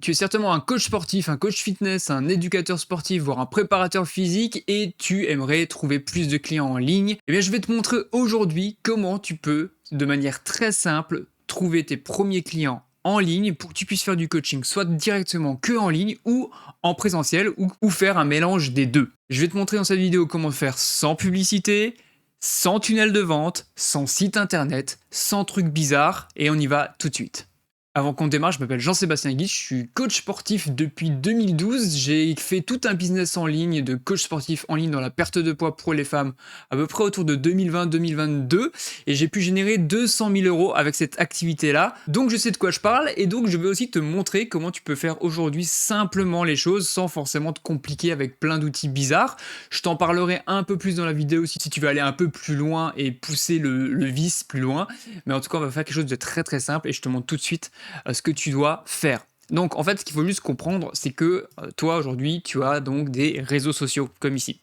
Tu es certainement un coach sportif, un coach fitness, un éducateur sportif, voire un préparateur physique et tu aimerais trouver plus de clients en ligne. Eh bien, je vais te montrer aujourd'hui comment tu peux, de manière très simple, trouver tes premiers clients en ligne pour que tu puisses faire du coaching, soit directement que en ligne ou en présentiel ou faire un mélange des deux. Je vais te montrer dans cette vidéo comment faire sans publicité, sans tunnel de vente, sans site internet, sans trucs bizarres et on y va tout de suite. Avant qu'on démarre, je m'appelle Jean-Sébastien Guiche, je suis coach sportif depuis 2012. J'ai fait tout un business en ligne de coach sportif en ligne dans la perte de poids pour les femmes à peu près autour de 2020-2022 et j'ai pu générer 200 000 euros avec cette activité-là. Donc je sais de quoi je parle et donc je vais aussi te montrer comment tu peux faire aujourd'hui simplement les choses sans forcément te compliquer avec plein d'outils bizarres. Je t'en parlerai un peu plus dans la vidéo si tu veux aller un peu plus loin et pousser le vice plus loin. Mais en tout cas, on va faire quelque chose de très très simple et je te montre tout de suite ce que tu dois faire. Donc en fait, ce qu'il faut juste comprendre, c'est que toi aujourd'hui, tu as donc des réseaux sociaux comme ici.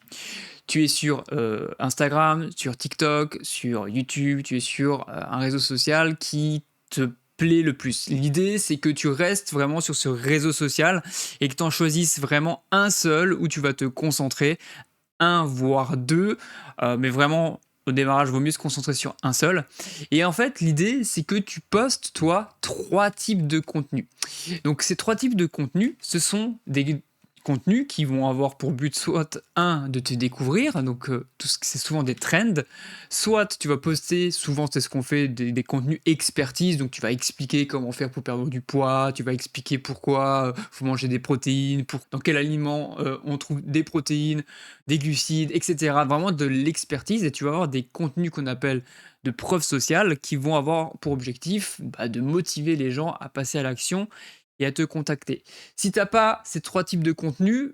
Tu es sur Instagram, sur TikTok, sur YouTube, tu es sur un réseau social qui te plaît le plus. L'idée, c'est que tu restes vraiment sur ce réseau social et que tu en choisisses vraiment un seul où tu vas te concentrer, un voire deux, mais vraiment au démarrage, il vaut mieux se concentrer sur un seul. Et en fait, l'idée, c'est que tu postes, toi, 3 types de contenus. Donc, ces 3 types de contenus, ce sont des contenus qui vont avoir pour but soit, un, de te découvrir, donc c'est souvent des trends, soit tu vas poster, souvent c'est ce qu'on fait, des contenus expertise, donc tu vas expliquer comment faire pour perdre du poids, tu vas expliquer pourquoi faut manger des protéines, dans quel aliment on trouve des protéines, des glucides, etc. Vraiment de l'expertise et tu vas avoir des contenus qu'on appelle de preuves sociales qui vont avoir pour objectif de motiver les gens à passer à l'action et à te contacter. Si tu n'as pas ces 3 types de contenus,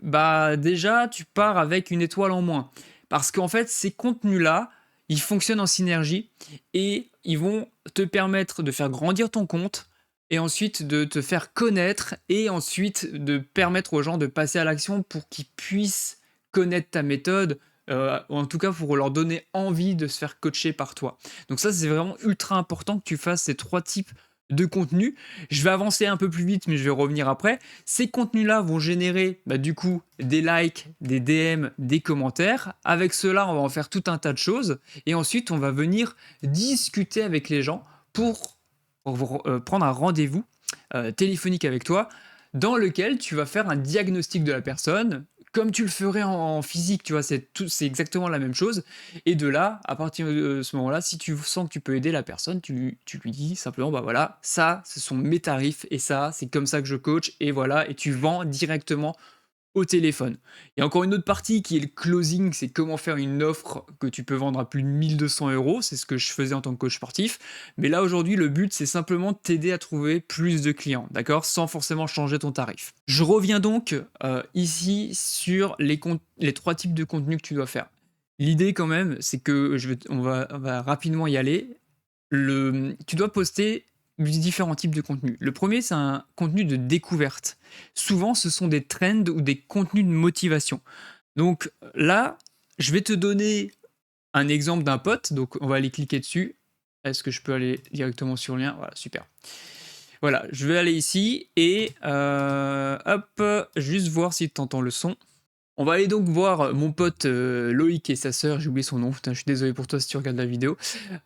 déjà tu pars avec une étoile en moins. Parce qu'en fait, ces contenus-là, ils fonctionnent en synergie et ils vont te permettre de faire grandir ton compte et ensuite de te faire connaître et ensuite de permettre aux gens de passer à l'action pour qu'ils puissent connaître ta méthode, ou en tout cas pour leur donner envie de se faire coacher par toi. Donc ça, c'est vraiment ultra important que tu fasses ces 3 types de contenus. Je vais avancer un peu plus vite, mais je vais revenir après. Ces contenus-là vont générer du coup des likes, des DM, des commentaires. Avec cela, on va en faire tout un tas de choses. Et ensuite, on va venir discuter avec les gens pour prendre un rendez-vous téléphonique avec toi dans lequel tu vas faire un diagnostic de la personne, comme tu le ferais en physique, tu vois, c'est exactement la même chose. Et de là, à partir de ce moment-là, si tu sens que tu peux aider la personne, tu lui dis simplement, voilà, ça, ce sont mes tarifs, et ça, c'est comme ça que je coach, et voilà, et tu vends directement au téléphone. Il y a encore une autre partie qui est le closing, c'est comment faire une offre que tu peux vendre à plus de 1200 euros, c'est ce que je faisais en tant que coach sportif. Mais là aujourd'hui, le but c'est simplement de t'aider à trouver plus de clients, d'accord, sans forcément changer ton tarif. Je reviens donc ici sur les 3 types de contenus que tu dois faire. L'idée quand même, c'est que on va rapidement y aller. Tu dois poster différents types de contenus. Le premier, c'est un contenu de découverte. Souvent, ce sont des trends ou des contenus de motivation. Donc là, je vais te donner un exemple d'un pote. Donc on va aller cliquer dessus. Est-ce que je peux aller directement sur le lien? Voilà, super. Voilà, je vais aller ici et hop, juste voir si tu entends le son. On va aller donc voir mon pote Loïc et sa sœur, j'ai oublié son nom, putain, je suis désolé pour toi si tu regardes la vidéo.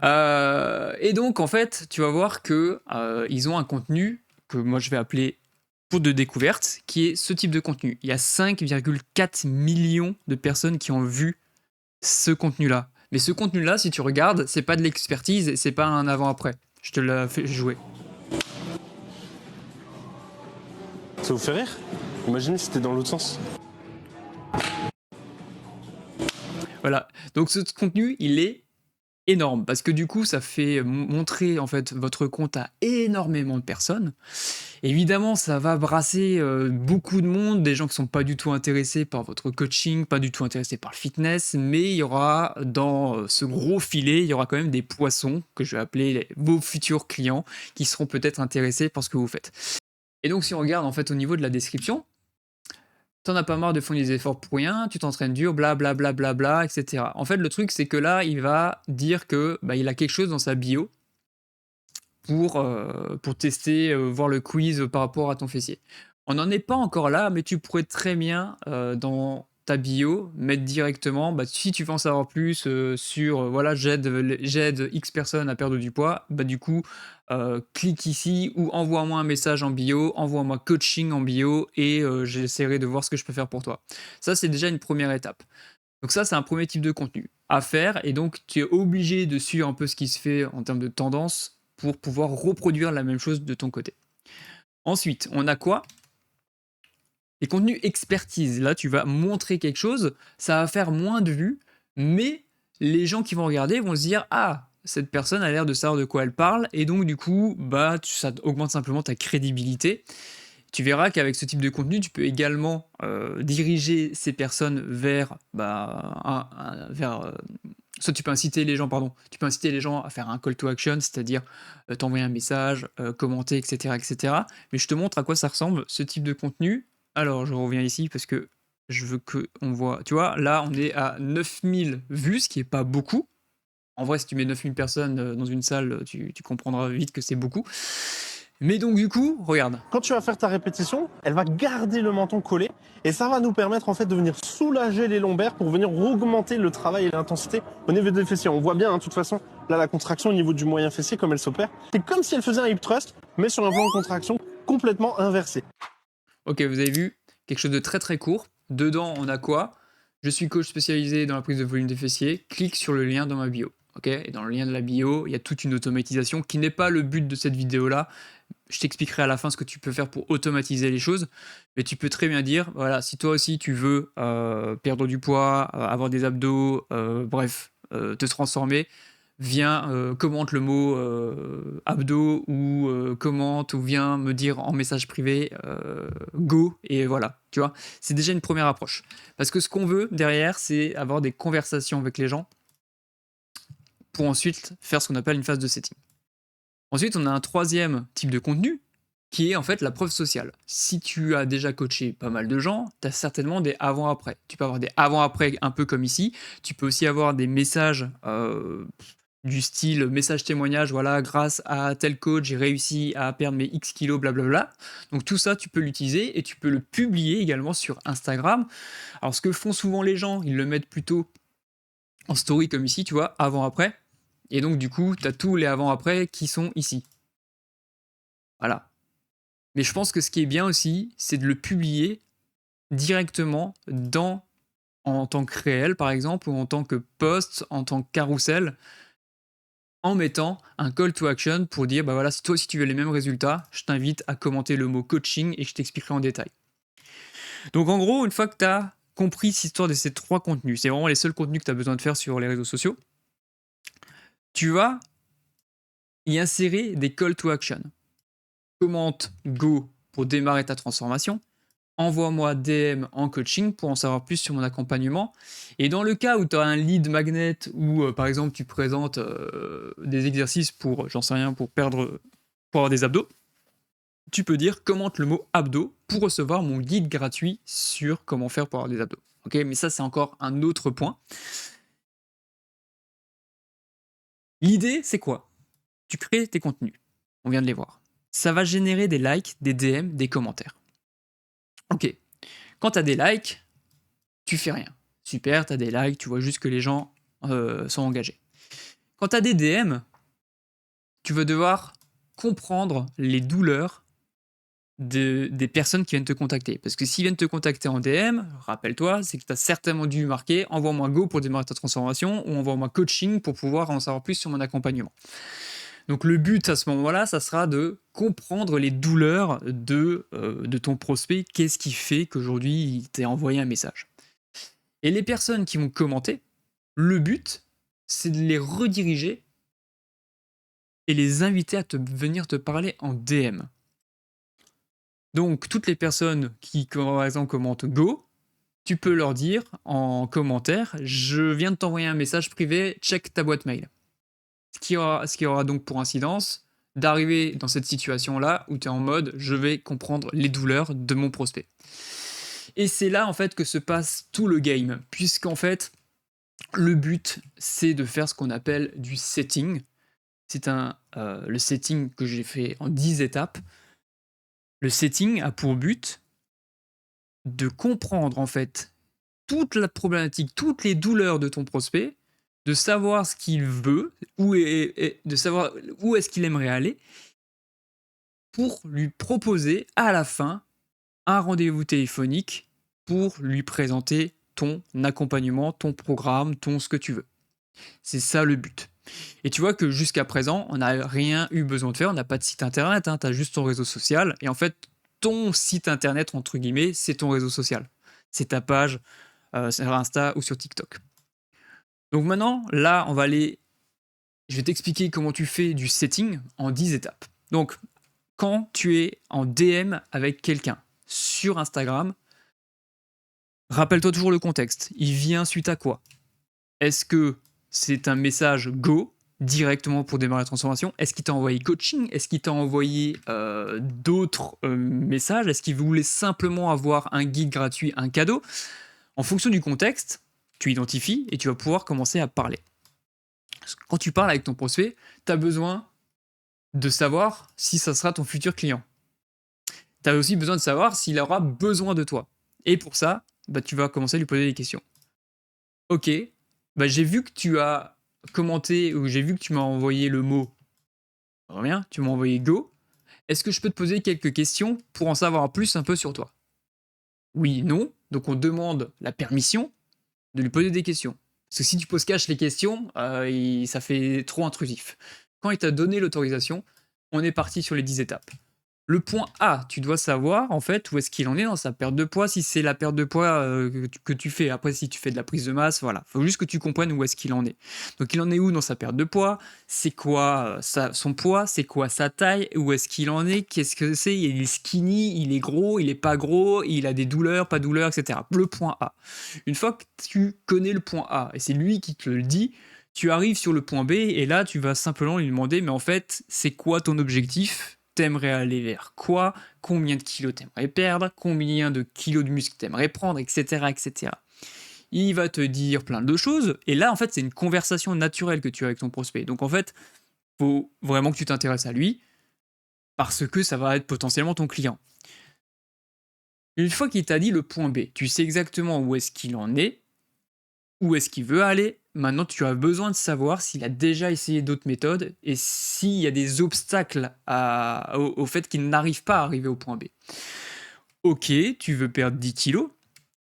Et donc en fait, tu vas voir que ils ont un contenu que moi je vais appeler pour de découverte, qui est ce type de contenu. Il y a 5,4 millions de personnes qui ont vu ce contenu-là. Mais ce contenu-là, si tu regardes, c'est pas de l'expertise, c'est pas un avant-après. Je te l'ai fait jouer. Ça vous fait rire? Imaginez si c'était dans l'autre sens. Voilà, donc ce contenu, il est énorme, parce que du coup, ça fait montrer en fait votre compte à énormément de personnes. Évidemment, ça va brasser beaucoup de monde, des gens qui sont pas du tout intéressés par votre coaching, pas du tout intéressés par le fitness, mais il y aura dans ce gros filet, il y aura quand même des poissons, que je vais appeler vos futurs clients, qui seront peut-être intéressés par ce que vous faites. Et donc si on regarde en fait au niveau de la description, t'en as pas marre de fournir des efforts pour rien, tu t'entraînes dur, blablabla, bla, bla, bla, bla, etc. En fait, le truc, c'est que là, il va dire que il a quelque chose dans sa bio pour tester, voir le quiz par rapport à ton fessier. On n'en est pas encore là, mais tu pourrais très bien, dans ta bio, mettre directement, bah, si tu veux en savoir plus, sur, voilà, j'aide X personnes à perdre du poids, bah, du coup, clique ici ou envoie-moi un message en bio, envoie-moi coaching en bio et j'essaierai de voir ce que je peux faire pour toi. Ça, c'est déjà une première étape. Donc ça, c'est un premier type de contenu à faire et donc tu es obligé de suivre un peu ce qui se fait en termes de tendance pour pouvoir reproduire la même chose de ton côté. Ensuite, on a quoi? Les contenus expertise. Là, tu vas montrer quelque chose, ça va faire moins de vues, mais les gens qui vont regarder vont se dire: «Ah, cette personne a l'air de savoir de quoi elle parle» et donc du coup, bah, ça augmente simplement ta crédibilité. Tu verras qu'avec ce type de contenu, tu peux également, diriger ces personnes vers, bah, soit tu peux inciter les gens, pardon, tu peux inciter les gens à faire un call to action, c'est-à-dire, t'envoyer un message, commenter et cetera et cetera. Mais je te montre à quoi ça ressemble ce type de contenu. Alors je reviens ici parce que je veux qu'on voit, tu vois? Là, on est à 9 000 vues, ce qui est pas beaucoup. En vrai, si tu mets 9 000 personnes, dans une salle, tu comprendras vite que c'est beaucoup. Mais donc du coup, regarde. Quand tu vas faire ta répétition, elle va garder le menton collé et ça va nous permettre en fait de venir soulager les lombaires pour venir augmenter le travail et l'intensité au niveau des fessiers. On voit bien, de toute façon, là la contraction au niveau du moyen fessier, comme elle s'opère, c'est comme si elle faisait un hip thrust, mais sur un plan de contraction complètement inversé. Ok, vous avez vu, quelque chose de très très court. Dedans, on a quoi? Je suis coach spécialisé dans la prise de volume des fessiers. Clique sur le lien dans ma bio. Ok, et dans le lien de la bio, il y a toute une automatisation qui n'est pas le but de cette vidéo-là. Je t'expliquerai à la fin ce que tu peux faire pour automatiser les choses. Mais tu peux très bien dire, voilà, si toi aussi tu veux perdre du poids, avoir des abdos, bref, te transformer, viens, commente le mot abdos ou commente ou viens me dire en message privé go et voilà, tu vois. C'est déjà une première approche. Parce que ce qu'on veut derrière, c'est avoir des conversations avec les gens pour ensuite faire ce qu'on appelle une phase de setting. Ensuite, on a un troisième type de contenu qui est en fait la preuve sociale. Si tu as déjà coaché pas mal de gens, tu as certainement des avant-après. Tu peux avoir des avant-après un peu comme ici. Tu peux aussi avoir des messages du style message témoignage, voilà, grâce à tel coach, j'ai réussi à perdre mes X kilos, blablabla. Donc tout ça, tu peux l'utiliser et tu peux le publier également sur Instagram. Alors ce que font souvent les gens, ils le mettent plutôt en story comme ici, tu vois, avant-après. Et donc du coup, tu as tous les avant-après qui sont ici. Voilà. Mais je pense que ce qui est bien aussi, c'est de le publier directement en tant que réel, par exemple, ou en tant que post, en tant que carrousel, en mettant un call to action pour dire, bah voilà, si toi aussi tu veux les mêmes résultats, je t'invite à commenter le mot coaching et je t'expliquerai en détail. Donc en gros, une fois que tu as compris cette histoire de ces trois contenus, c'est vraiment les seuls contenus que tu as besoin de faire sur les réseaux sociaux, tu vas y insérer des call to action. Commente go pour démarrer ta transformation. Envoie-moi DM en coaching pour en savoir plus sur mon accompagnement. Et dans le cas où tu as un lead magnet ou par exemple tu présentes des exercices pour, j'en sais rien, pour avoir des abdos, tu peux dire commente le mot abdos pour recevoir mon guide gratuit sur comment faire pour avoir des abdos. Ok, mais ça c'est encore un autre point. L'idée c'est quoi? Tu crées tes contenus, on vient de les voir. Ça va générer des likes, des DM, des commentaires. Ok, quand tu as des likes, tu fais rien. Super, tu as des likes, tu vois juste que les gens sont engagés. Quand tu as des DM, tu vas devoir comprendre les douleurs des personnes qui viennent te contacter. Parce que s'ils viennent te contacter en DM, rappelle-toi, c'est que tu as certainement dû marquer envoie-moi go pour démarrer ta transformation ou envoie-moi coaching pour pouvoir en savoir plus sur mon accompagnement. Donc le but à ce moment-là, ça sera de comprendre les douleurs de ton prospect. Qu'est-ce qui fait qu'aujourd'hui il t'a envoyé un message? Et les personnes qui vont commenter, le but, c'est de les rediriger et les inviter à venir te parler en DM. Donc, toutes les personnes qui, par exemple, commentent Go, tu peux leur dire en commentaire, je viens de t'envoyer un message privé, check ta boîte mail. Ce qui aura donc pour incidence d'arriver dans cette situation-là où tu es en mode, je vais comprendre les douleurs de mon prospect. Et c'est là, en fait, que se passe tout le game, puisqu'en fait, le but, c'est de faire ce qu'on appelle du setting. C'est le setting que j'ai fait en 10 étapes. Le setting a pour but de comprendre en fait toute la problématique, toutes les douleurs de ton prospect, de savoir ce qu'il veut, de savoir où est-ce qu'il aimerait aller, pour lui proposer à la fin un rendez-vous téléphonique pour lui présenter ton accompagnement, ton programme, ton ce que tu veux. C'est ça le but. Et tu vois que jusqu'à présent, on n'a rien eu besoin de faire, on n'a pas de site internet, hein, tu as juste ton réseau social. Et en fait, ton site internet, entre guillemets, c'est ton réseau social. C'est ta page sur Insta ou sur TikTok. Donc maintenant, là, je vais t'expliquer comment tu fais du setting en 10 étapes. Donc, quand tu es en DM avec quelqu'un sur Instagram, rappelle-toi toujours le contexte. Il vient suite à quoi? Est-ce que c'est un message go directement pour démarrer la transformation? Est-ce qu'il t'a envoyé coaching? Est-ce qu'il t'a envoyé d'autres messages? Est-ce qu'il voulait simplement avoir un guide gratuit, un cadeau? En fonction du contexte, tu identifies et tu vas pouvoir commencer à parler. Quand tu parles avec ton prospect, tu as besoin de savoir si ça sera ton futur client. Tu as aussi besoin de savoir s'il aura besoin de toi. Et pour ça, tu vas commencer à lui poser des questions. Ok, j'ai vu que tu as commenté ou j'ai vu que tu m'as envoyé le mot. Rien, tu m'as envoyé go. Est-ce que je peux te poser quelques questions pour en savoir plus un peu sur toi? Oui, non. Donc on demande la permission de lui poser des questions. Parce que si tu poses cache les questions, ça fait trop intrusif. Quand il t'a donné l'autorisation, on est parti sur les 10 étapes. Le point A, tu dois savoir en fait où est-ce qu'il en est dans sa perte de poids, si c'est la perte de poids que tu fais. Après, si tu fais de la prise de masse, voilà. Il faut juste que tu comprennes où est-ce qu'il en est. Donc, il en est où dans sa perte de poids? C'est quoi son poids? C'est quoi sa taille? Où est-ce qu'il en est? Qu'est-ce que c'est? Il est skinny, il est gros, il est pas gros, il a des douleurs, pas douleurs, etc. Le point A. Une fois que tu connais le point A, et c'est lui qui te le dit, tu arrives sur le point B, et là, tu vas simplement lui demander, mais en fait, c'est quoi ton objectif? T'aimerais aller vers quoi? Combien de kilos t'aimerais perdre? Combien de kilos de muscles t'aimerais prendre? Etc., etc. Il va te dire plein de choses, et là, en fait, c'est une conversation naturelle que tu as avec ton prospect. Donc, en fait, faut vraiment que tu t'intéresses à lui, parce que ça va être potentiellement ton client. Une fois qu'il t'a dit le point B, tu sais exactement où est-ce qu'il en est, où est-ce qu'il veut aller. Maintenant, tu as besoin de savoir s'il a déjà essayé d'autres méthodes et s'il y a des obstacles au fait qu'il n'arrive pas à arriver au point B. Ok, tu veux perdre 10 kilos.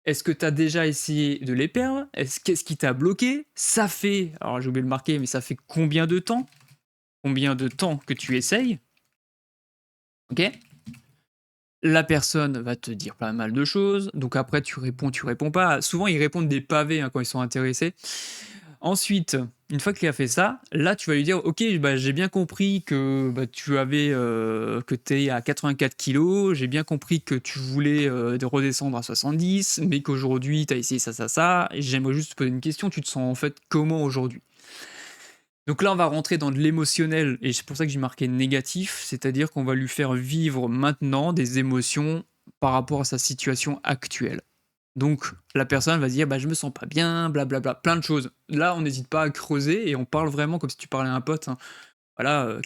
Est-ce que tu as déjà essayé de les perdre? Qu'est-ce qui t'a bloqué? Ça fait, alors j'ai oublié de le marquer, mais ça fait combien de temps? Combien de temps que tu essayes? Ok? La personne va te dire pas mal de choses, donc après tu réponds pas. Souvent ils répondent des pavés quand ils sont intéressés. Ensuite, une fois qu'il a fait ça, là tu vas lui dire ok, j'ai bien compris que que tu es à 84 kilos, j'ai bien compris que tu voulais de redescendre à 70, mais qu'aujourd'hui tu as essayé ça, et j'aimerais juste te poser une question, tu te sens en fait comment aujourd'hui? Donc là, on va rentrer dans de l'émotionnel, et c'est pour ça que j'ai marqué négatif, c'est-à-dire qu'on va lui faire vivre maintenant des émotions par rapport à sa situation actuelle. Donc la personne va se dire je me sens pas bien, blablabla, plein de choses. Là, on n'hésite pas à creuser et on parle vraiment comme si tu parlais à un pote. Hein. Voilà,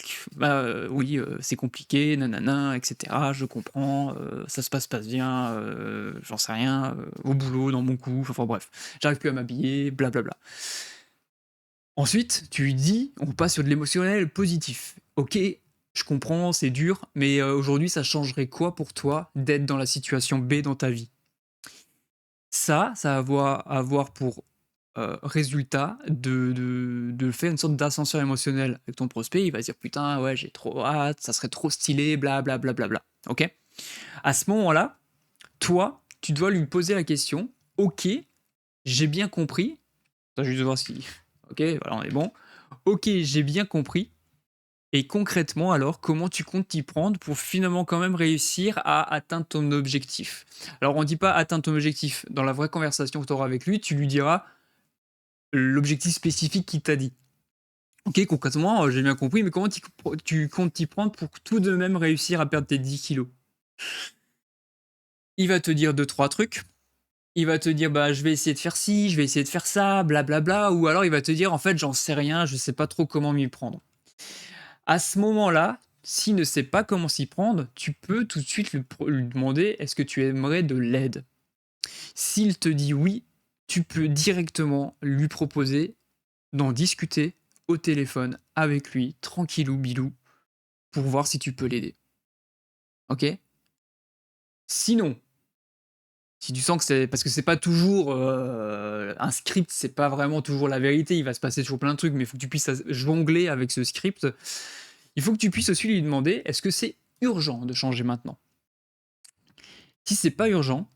oui, c'est compliqué, nanana, etc. Je comprends, ça se passe bien, j'en sais rien, au boulot, dans mon coup, enfin bref, j'arrive plus à m'habiller, blablabla. Ensuite, tu lui dis, on passe sur de l'émotionnel positif. Ok, je comprends, c'est dur, mais aujourd'hui, ça changerait quoi pour toi d'être dans la situation B dans ta vie? Ça va avoir pour résultat de faire une sorte d'ascenseur émotionnel avec ton prospect. Il va se dire putain, ouais, j'ai trop hâte, ça serait trop stylé, bla bla bla bla bla. Ok? À ce moment-là, toi, tu dois lui poser la question. Ok, j'ai bien compris. Attends, juste voir si. Ok, voilà, on est bon. Ok, j'ai bien compris. Et concrètement, alors, comment tu comptes t'y prendre pour finalement quand même réussir à atteindre ton objectif? Alors, on ne dit pas atteindre ton objectif. Dans la vraie conversation que tu auras avec lui, tu lui diras l'objectif spécifique qu'il t'a dit. Ok, concrètement, j'ai bien compris, mais comment tu comptes t'y prendre pour tout de même réussir à perdre tes 10 kilos? Il va te dire 2-3 trucs. Il va te dire je vais essayer de faire ci, je vais essayer de faire ça, blablabla. Ou alors il va te dire en fait j'en sais rien, je sais pas trop comment m'y prendre. À ce moment-là, s'il ne sait pas comment s'y prendre, tu peux tout de suite lui demander: «Est-ce que tu aimerais de l'aide?» S'il te dit oui, tu peux directement lui proposer d'en discuter au téléphone avec lui, tranquillou bilou, pour voir si tu peux l'aider. OK? Sinon, si tu sens que c'est parce que c'est pas toujours, un script, c'est pas vraiment toujours la vérité, il va se passer toujours plein de trucs, mais il faut que tu puisses jongler avec ce script. Il faut que tu puisses aussi lui demander: «Est-ce que c'est urgent de changer maintenant?» Si c'est pas urgent,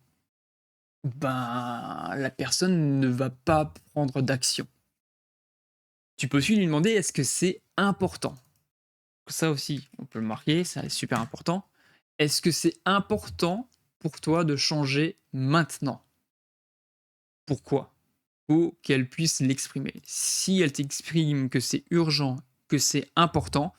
ben, la personne ne va pas prendre d'action. Tu peux aussi lui demander: «Est-ce que c'est important?» Ça aussi, on peut le marquer, ça c'est super important. Est-ce que c'est important pour toi de changer maintenant? Pourquoi? Faut qu'elle puisse l'exprimer. Si elle t'exprime que c'est urgent, que c'est important,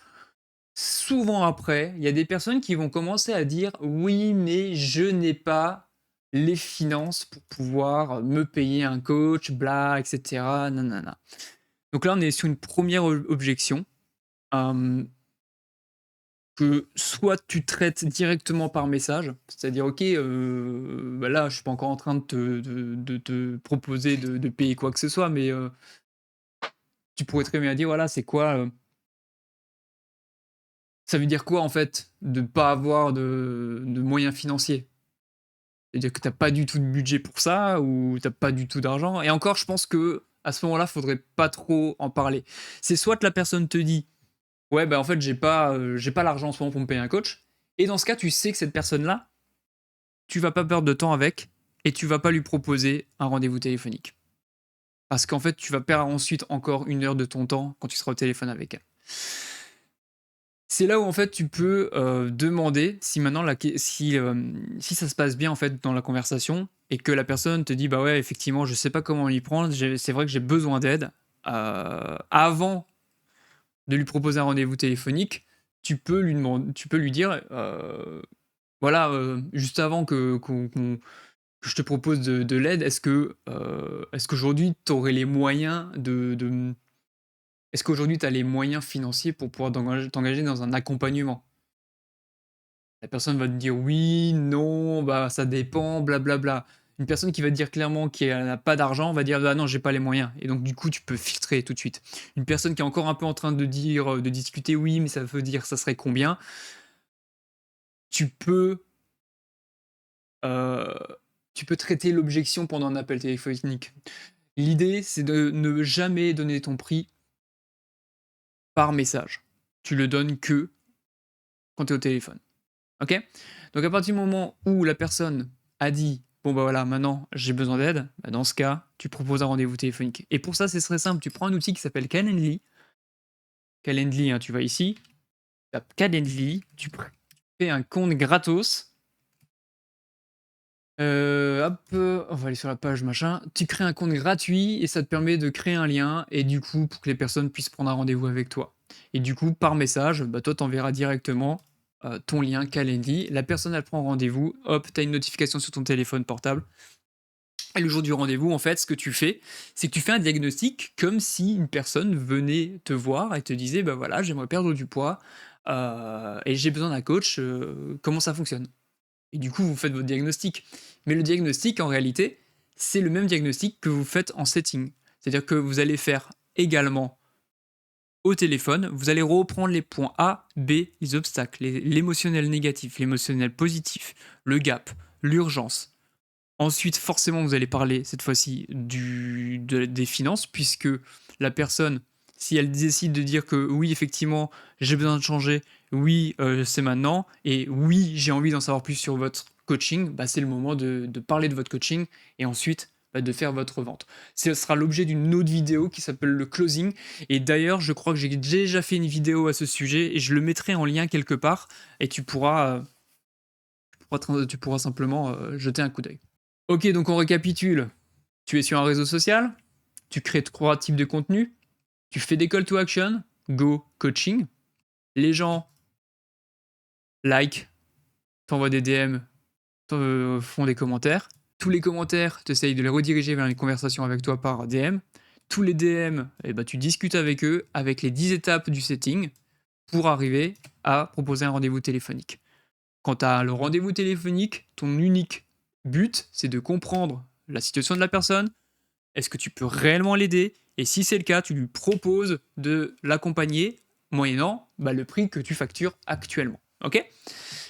souvent après, il y a des personnes qui vont commencer à dire: «Oui, mais je n'ai pas les finances pour pouvoir me payer un coach, bla et cetera, nanana». Donc là, on est sur une première objection, hem, que soit tu traites directement par message, c'est-à-dire: «OK, bah, là, je suis pas encore en train de te proposer de payer quoi que ce soit, mais tu pourrais très bien dire: "Voilà, c'est quoi, ça veut dire quoi, en fait, de pas avoir de moyens financiers?" C'est-à-dire que tu as pas du tout de budget pour ça ou tu as pas du tout d'argent et encore, je pense que à ce moment-là, faudrait pas trop en parler. C'est soit que la personne te dit: «Ouais, bah, en fait, j'ai pas l'argent en ce moment pour me payer un coach» et dans ce cas, tu sais que cette personne-là, tu vas pas perdre de temps avec et tu vas pas lui proposer un rendez-vous téléphonique. Parce qu'en fait, tu vas perdre ensuite encore 1 heure de ton temps quand tu seras au téléphone avec elle. C'est là où en fait tu peux, demander si maintenant si ça se passe bien en fait dans la conversation et que la personne te dit: «Bah ouais effectivement je sais pas comment m'y prendre, c'est vrai que j'ai besoin d'aide», avant de lui proposer un rendez-vous téléphonique, tu peux lui dire, voilà, juste avant que je te propose de l'aide, est-ce qu'aujourd'hui tu aurais les moyens est-ce qu'aujourd'hui tu as les moyens financiers pour pouvoir t'engager dans un accompagnement? La personne va te dire: «Oui, non, bah, ça dépend, blablabla». Une personne qui va te dire clairement qu'elle n'a pas d'argent va dire: «Ah non, j'ai pas les moyens» et donc du coup, tu peux filtrer tout de suite. Une personne qui est encore un peu en train de dire, de discuter: «Oui, mais ça veut dire ça serait combien?» Tu peux, heu, tu peux traiter l'objection pendant un appel téléphonique. L'idée, c'est de ne jamais donner ton prix par message. Tu le donnes que quand tu es au téléphone. OK? Donc à partir du moment où la personne a dit: «Bon, bah, voilà, maintenant j'ai besoin d'aide», bah, dans ce cas, tu proposes un rendez-vous téléphonique et pour ça, c'est très simple, tu prends un outil qui s'appelle Calendly. Calendly, hein, tu vas ici, tapes Calendly, tu crées un compte gratos, hop, on va aller sur la page machin. Tu crées un compte gratuit et ça te permet de créer un lien et du coup, pour que les personnes puissent prendre un rendez-vous avec toi et du coup, par message, bah, toi, tu enverras directement, ton lien Calendly. La personne, elle prend rendez-vous, hop, tu as une notification sur ton téléphone portable et le jour du rendez-vous, en fait, ce que tu fais, c'est que tu fais un diagnostic comme si une personne venait te voir et te disait: «Bah, voilà, j'aimerais perdre du poids, et j'ai besoin d'un coach, comment ça fonctionne?» Et du coup, vous faites votre diagnostic. Mais le diagnostic, en réalité, c'est le même diagnostic que vous faites en setting. C'est-à-dire que vous allez faire également au téléphone, vous allez reprendre les points A, B, les obstacles, l'émotionnel négatif, l'émotionnel positif, le gap, l'urgence. Ensuite, forcément, vous allez parler cette fois-ci des finances, puisque la personne, si elle décide de dire que oui, effectivement, j'ai besoin de changer, oui, c'est maintenant, et oui, j'ai envie d'en savoir plus sur votre coaching, bah, c'est le moment de parler de votre coaching et ensuite bah, de faire votre vente. Ce sera l'objet d'une autre vidéo qui s'appelle le closing. Et d'ailleurs, je crois que j'ai déjà fait une vidéo à ce sujet et je le mettrai en lien quelque part et tu pourras simplement jeter un coup d'œil. Ok, donc on récapitule. Tu es sur un réseau social, tu crées 3 types de contenus, tu fais des call to action, go coaching. Les gens like, t'envoient des DM, font des commentaires. Tous les commentaires, tu essayes de les rediriger vers une conversation avec toi par DM. Tous les DM, eh ben, tu discutes avec eux avec les 10 étapes du setting. pour arriver à proposer un rendez-vous téléphonique. Quand tu as le rendez-vous téléphonique, ton unique but, c'est de comprendre la situation de la personne. Est-ce que tu peux réellement l'aider? Et si c'est le cas, tu lui proposes de l'accompagner moyennant le prix que tu factures actuellement. Ok?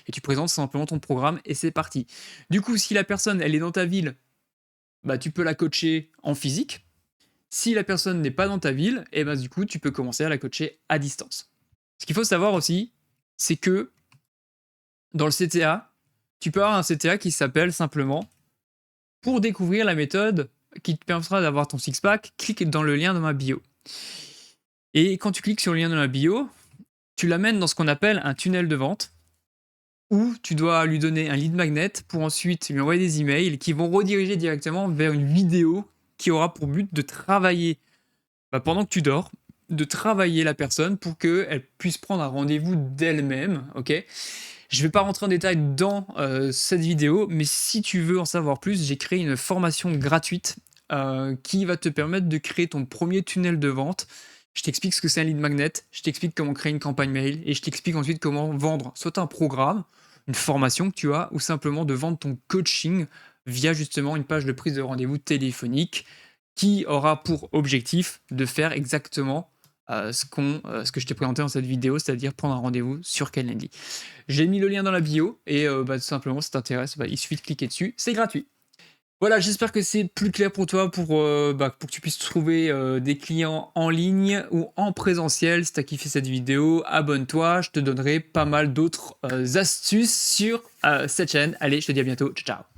Et tu présentes simplement ton programme et c'est parti. Du coup, si la personne elle est dans ta ville, tu peux la coacher en physique. Si la personne n'est pas dans ta ville, du coup, tu peux commencer à la coacher à distance. Ce qu'il faut savoir aussi, c'est que dans le CTA, tu peux avoir un CTA qui s'appelle simplement pour découvrir la méthode qui te permettra d'avoir ton six-pack, clique dans le lien dans ma bio. Et quand tu cliques sur le lien dans ma bio, tu l'amènes dans ce qu'on appelle un tunnel de vente où tu dois lui donner un lead magnet pour ensuite lui envoyer des emails qui vont rediriger directement vers une vidéo qui aura pour but de travailler pendant que tu dors, de travailler la personne pour qu'elle puisse prendre un rendez-vous d'elle-même, ok? Je ne vais pas rentrer en détail dans cette vidéo, mais si tu veux en savoir plus, j'ai créé une formation gratuite qui va te permettre de créer ton premier tunnel de vente. Je t'explique ce que c'est un lead magnet, je t'explique comment créer une campagne mail et je t'explique ensuite comment vendre soit un programme, une formation que tu as, ou simplement de vendre ton coaching via justement une page de prise de rendez-vous téléphonique qui aura pour objectif de faire exactement ce que je t'ai présenté dans cette vidéo, c'est-à-dire prendre un rendez-vous sur Calendly. J'ai mis le lien dans la bio et tout simplement si ça t'intéresse, il suffit de cliquer dessus, c'est gratuit. Voilà, j'espère que c'est plus clair pour toi pour que tu puisses trouver des clients en ligne ou en présentiel. Si tu as kiffé cette vidéo, abonne-toi, je te donnerai pas mal d'autres astuces sur cette chaîne. Allez, je te dis à bientôt, ciao ciao.